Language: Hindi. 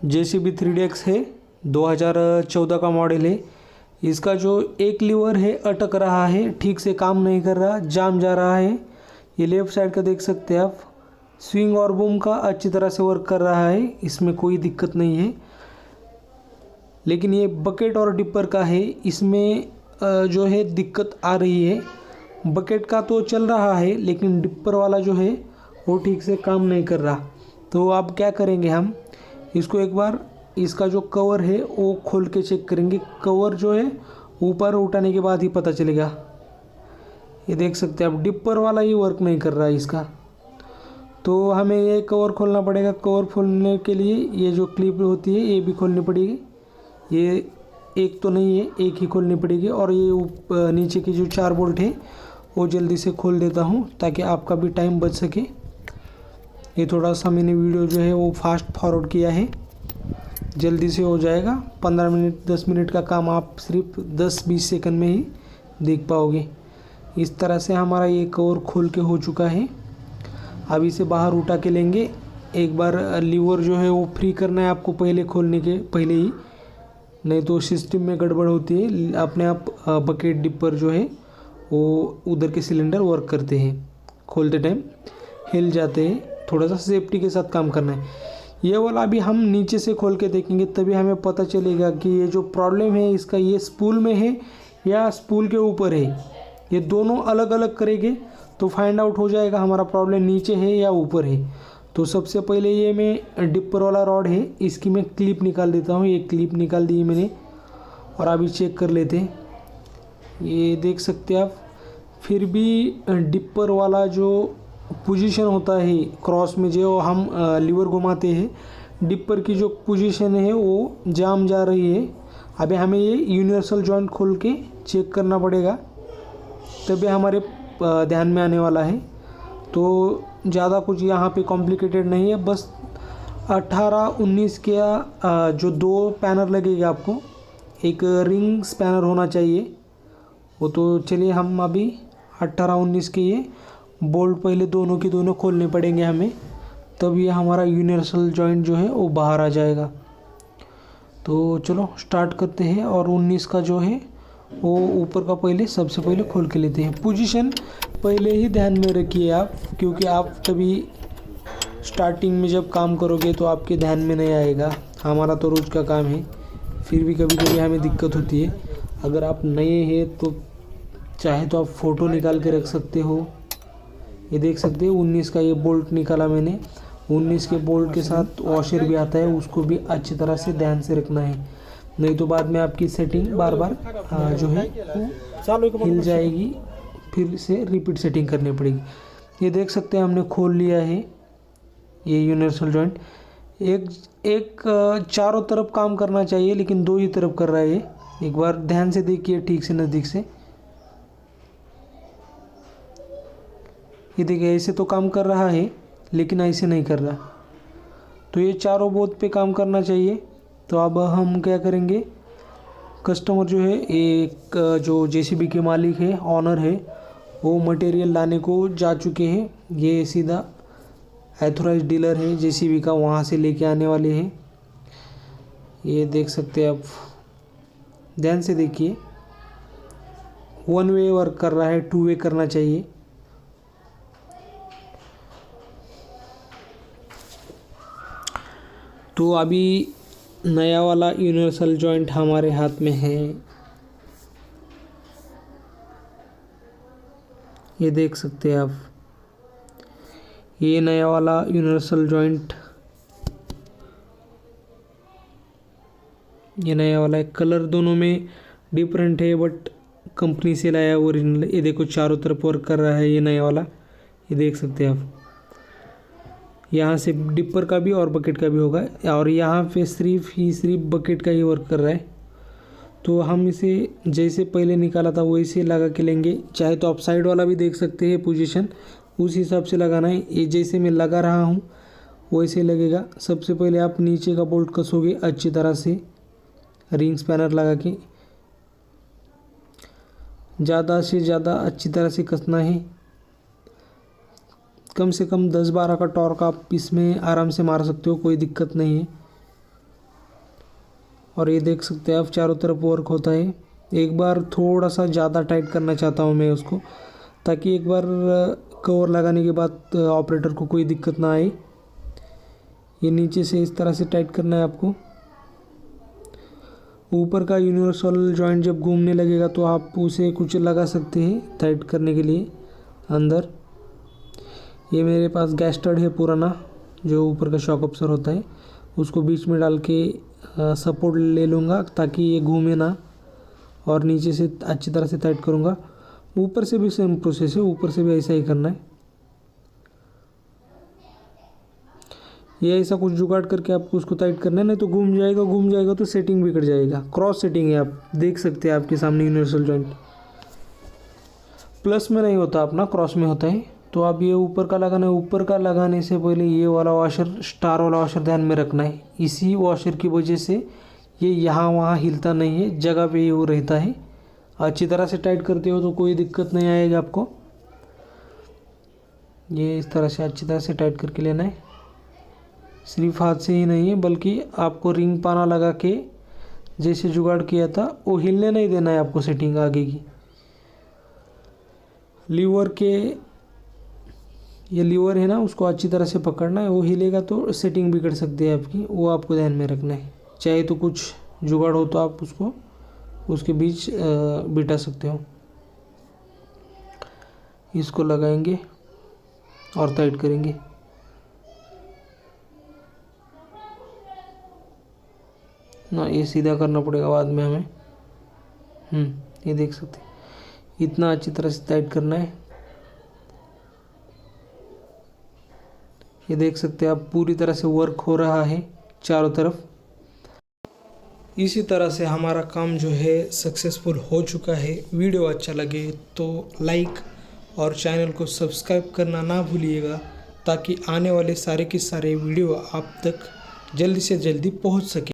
JCB 3DX है, 2014 का मॉडल है। इसका जो एक लीवर है अटक रहा है, ठीक से काम नहीं कर रहा, जाम जा रहा है। ये लेफ़्ट साइड का देख सकते हैं आप। स्विंग और बूम का अच्छी तरह से वर्क कर रहा है, इसमें कोई दिक्कत नहीं है। लेकिन ये बकेट और डिपर का है, इसमें जो है दिक्कत आ रही है। बकेट का तो चल रहा है लेकिन डिपर वाला जो है वो ठीक से काम नहीं कर रहा। तो अब क्या करेंगे, हम इसको एक बार इसका जो कवर है वो खोल के चेक करेंगे। कवर जो है ऊपर उठाने के बाद ही पता चलेगा। ये देख सकते हैं आप, डिपर वाला ही वर्क नहीं कर रहा है इसका। तो हमें ये कवर खोलना पड़ेगा। कवर खोलने के लिए ये जो क्लिप होती है ये भी खोलनी पड़ेगी। ये एक तो नहीं है, एक ही खोलनी पड़ेगी। और ये नीचे की जो 4 बोल्ट है वो जल्दी से खोल देता हूँ ताकि आपका भी टाइम बच सके। ये थोड़ा सा मैंने वीडियो जो है वो फास्ट फॉरवर्ड किया है, जल्दी से हो जाएगा। 15 मिनट 10 मिनट का काम आप सिर्फ 10-20 सेकंड में ही देख पाओगे। इस तरह से हमारा ये कवर खोल के हो चुका है। अब इसे बाहर उठा के लेंगे। एक बार लीवर जो है वो फ्री करना है आपको पहले, खोलने के पहले ही, नहीं तो सिस्टम में गड़बड़ होती है। अपने आप बकेट डिपर जो है वो उधर के सिलेंडर वर्क करते हैं, खोलते टाइम हिल जाते हैं। थोड़ा सा सेफ्टी के साथ काम करना है। ये वाला अभी हम नीचे से खोल के देखेंगे, तभी हमें पता चलेगा कि ये जो प्रॉब्लम है इसका ये स्पूल में है या स्पूल के ऊपर है। ये दोनों अलग अलग करेंगे तो फाइंड आउट हो जाएगा हमारा प्रॉब्लम नीचे है या ऊपर है। तो सबसे पहले ये मैं डिपर वाला रॉड है, इसकी मैं क्लिप निकाल देता हूँ। ये क्लिप निकाल दी मैंने और अभी चेक कर लेते हैं। ये देख सकते हैं आप, फिर भी डिपर वाला जो पोजीशन होता है क्रॉस में जो हम लीवर घुमाते हैं, डिपर की जो पोजीशन है वो जाम जा रही है। अभी हमें ये यूनिवर्सल जॉइंट खोल के चेक करना पड़ेगा, तभी हमारे ध्यान में आने वाला है। तो ज़्यादा कुछ यहाँ पे कॉम्प्लिकेटेड नहीं है, बस 18-19 के जो 2 पैनर लगेगा आपको, एक रिंग स्पैनर होना चाहिए वो। तो चलिए हम अभी 18-19 के ये बोल्ट पहले दोनों के दोनों खोलने पड़ेंगे हमें, तब ये हमारा यूनिवर्सल जॉइंट जो है वो बाहर आ जाएगा। तो चलो स्टार्ट करते हैं। और 19 का जो है वो ऊपर का पहले सबसे पहले खोल के लेते हैं। पोजीशन पहले ही ध्यान में रखिए आप, क्योंकि आप तभी स्टार्टिंग में जब काम करोगे तो आपके ध्यान में नहीं आएगा। हमारा तो रोज़ का काम है, फिर भी कभी कभी हमें दिक्कत होती है। अगर आप नए हैं तो चाहे तो आप फ़ोटो निकाल के रख सकते हो। ये देख सकते हो 19 का ये बोल्ट निकाला मैंने। 19 के बोल्ट के साथ वॉशर भी आता है, उसको भी अच्छी तरह से ध्यान से रखना है, नहीं तो बाद में आपकी सेटिंग बार बार जो है हिल जाएगी, फिर से रिपीट सेटिंग करनी पड़ेगी। ये देख सकते हैं हमने खोल लिया है ये यूनिवर्सल जॉइंट। एक चारों तरफ काम करना चाहिए लेकिन 2 ही तरफ कर रहा है ये। एक बार ध्यान से देखिए ठीक से, नज़दीक से। ये देखिए ऐसे तो काम कर रहा है लेकिन ऐसे नहीं कर रहा। तो ये चारों बोथ पे काम करना चाहिए। तो अब हम क्या करेंगे, कस्टमर जो है, एक जो जेसीबी के मालिक है, ऑनर है, वो मटेरियल लाने को जा चुके हैं। ये सीधा एथोराइज डीलर है जेसीबी का, वहाँ से लेके आने वाले हैं। ये देख सकते हैं आप, ध्यान से देखिए। 1 वे वर्क कर रहा है, 2 वे करना चाहिए। तो अभी नया वाला यूनिवर्सल जॉइंट हमारे हाथ में है। ये देख सकते हैं आप, ये नया वाला यूनिवर्सल जॉइंट, ये नया वाला है। कलर दोनों में डिफरेंट है बट कंपनी से लाया ओरिजिनल। ये देखो चारों तरफ वर्क कर रहा है ये नया वाला। ये देख सकते हैं आप, यहाँ से डिपर का भी और बकेट का भी होगा, और यहाँ पे सिर्फ बकेट का ही वर्क कर रहा है। तो हम इसे जैसे पहले निकाला था वैसे लगा के लेंगे। चाहे तो आप साइड वाला भी देख सकते हैं, पोजीशन उस हिसाब से लगाना है। ये जैसे मैं लगा रहा हूँ वैसे लगेगा। सबसे पहले आप नीचे का बोल्ट कसोगे अच्छी तरह से, रिंग स्पैनर लगा के ज़्यादा से ज़्यादा अच्छी तरह से कसना है। कम से कम 10-12 का टॉर्क आप इसमें आराम से मार सकते हो, कोई दिक्कत नहीं है। और ये देख सकते हैं आप चारों तरफ वर्क होता है। एक बार थोड़ा सा ज़्यादा टाइट करना चाहता हूँ मैं उसको, ताकि एक बार कवर लगाने के बाद ऑपरेटर को कोई दिक्कत ना आए। ये नीचे से इस तरह से टाइट करना है आपको। ऊपर का यूनिवर्सल जॉइंट जब घूमने लगेगा तो आप उसे कुछ लगा सकते हैं टाइट करने के लिए अंदर। ये मेरे पास गैस स्टड है पुराना, जो ऊपर का शॉक अब्सर होता है, उसको बीच में डाल के सपोर्ट ले लूँगा ताकि ये घूमे ना, और नीचे से अच्छी तरह से टाइट करूँगा। ऊपर से भी सेम प्रोसेस है, ऊपर से भी ऐसा ही करना है। ये ऐसा कुछ जुगाड़ करके आपको उसको टाइट करना है, नहीं तो घूम जाएगा तो सेटिंग बिगड़ जाएगा। क्रॉस सेटिंग है, आप देख सकते हैं आपके सामने यूनिवर्सल जॉइंट प्लस में नहीं होता अपना, क्रॉस में होता है। तो आप ये ऊपर का लगाना है। ऊपर का लगाने से पहले ये वाला वॉशर, स्टार वाला वॉशर ध्यान में रखना है। इसी वॉशर की वजह से ये यहाँ वहाँ हिलता नहीं है, जगह पे ये वो रहता है। अच्छी तरह से टाइट करते हो तो कोई दिक्कत नहीं आएगी आपको। ये इस तरह से अच्छी तरह से टाइट करके लेना है। सिर्फ हाथ से ही नहीं है, बल्कि आपको रिंग पाना लगा के जैसे जुगाड़ किया था वो हिलने नहीं देना है आपको। सेटिंग आगे की लीवर के, ये लीवर है ना, उसको अच्छी तरह से पकड़ना है। वो हिलेगा तो सेटिंग बिगड़ सकती है आपकी, वो आपको ध्यान में रखना है। चाहे तो कुछ जुगाड़ हो तो आप उसको उसके बीच बिठा सकते हो। इसको लगाएंगे और टाइट करेंगे। ना ये सीधा करना पड़ेगा बाद में हमें। ये देख सकते हैं, इतना अच्छी तरह से टाइट करना है। ये देख सकते हैं आप पूरी तरह से वर्क हो रहा है चारों तरफ। इसी तरह से हमारा काम जो है सक्सेसफुल हो चुका है। वीडियो अच्छा लगे तो लाइक और चैनल को सब्सक्राइब करना ना भूलिएगा, ताकि आने वाले सारे के सारे वीडियो आप तक जल्दी से जल्दी पहुंच सके।